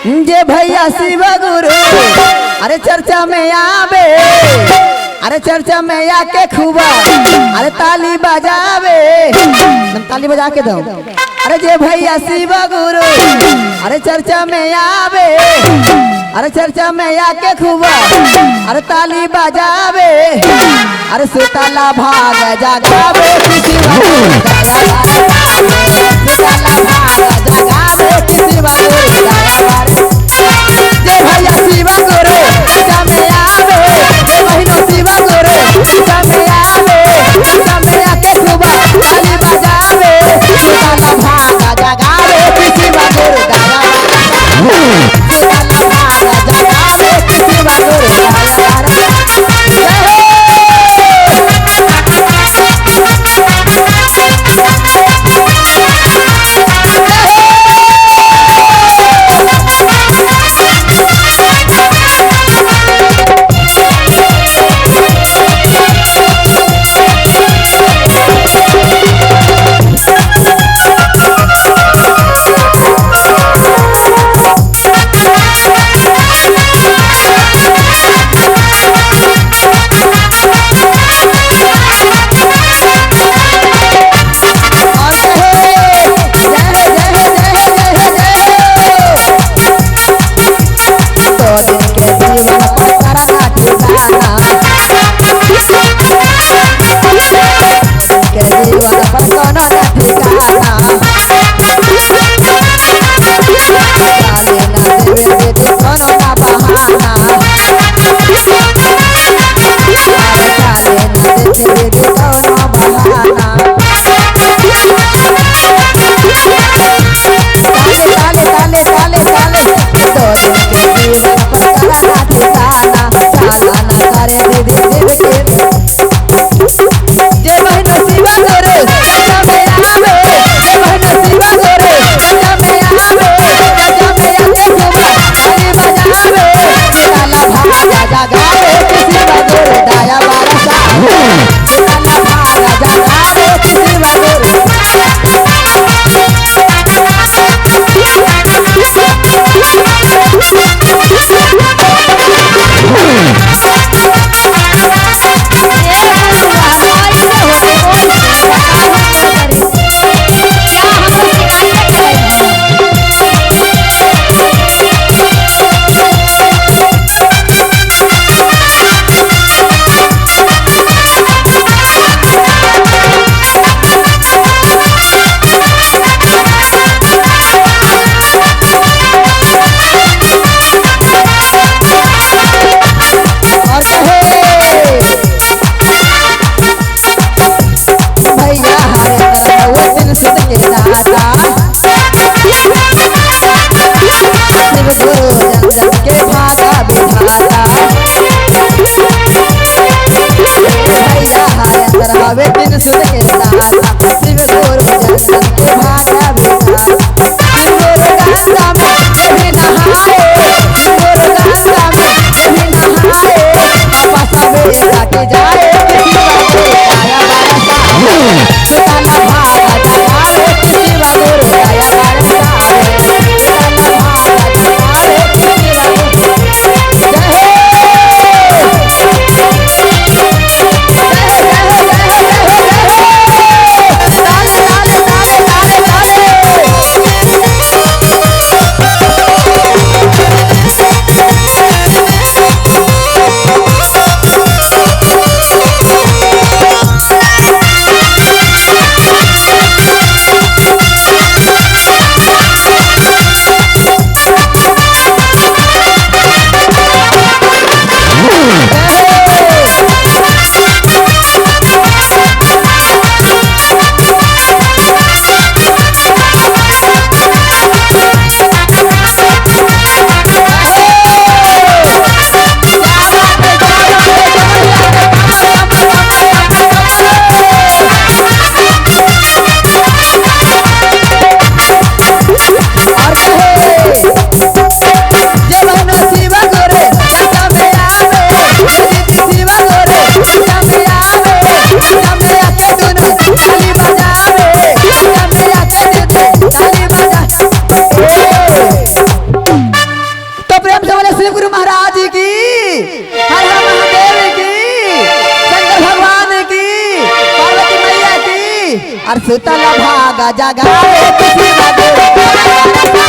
जे भैया शिव गुरु अरे चर्चा में आवे, अरे चर्चा में आके खूबा अरे ताली बजावे, ताली बजा के दो। अरे जे भैया शिव गुरु अरे चर्चा में आवे, अरे चर्चा में आके खूबा अरे ताली बजावे, अरे सुतला भाग जगावे किसी जे भैया शिव गुरु चर्चा में आवे, जे बहिनो शिव गुरु चर्चा में आवे, चर्चा में आके खूबा ताली बजावे, सुतला भाग जगावे किसी गुरु अरे सुतल भागा जगावे खुशी बगुर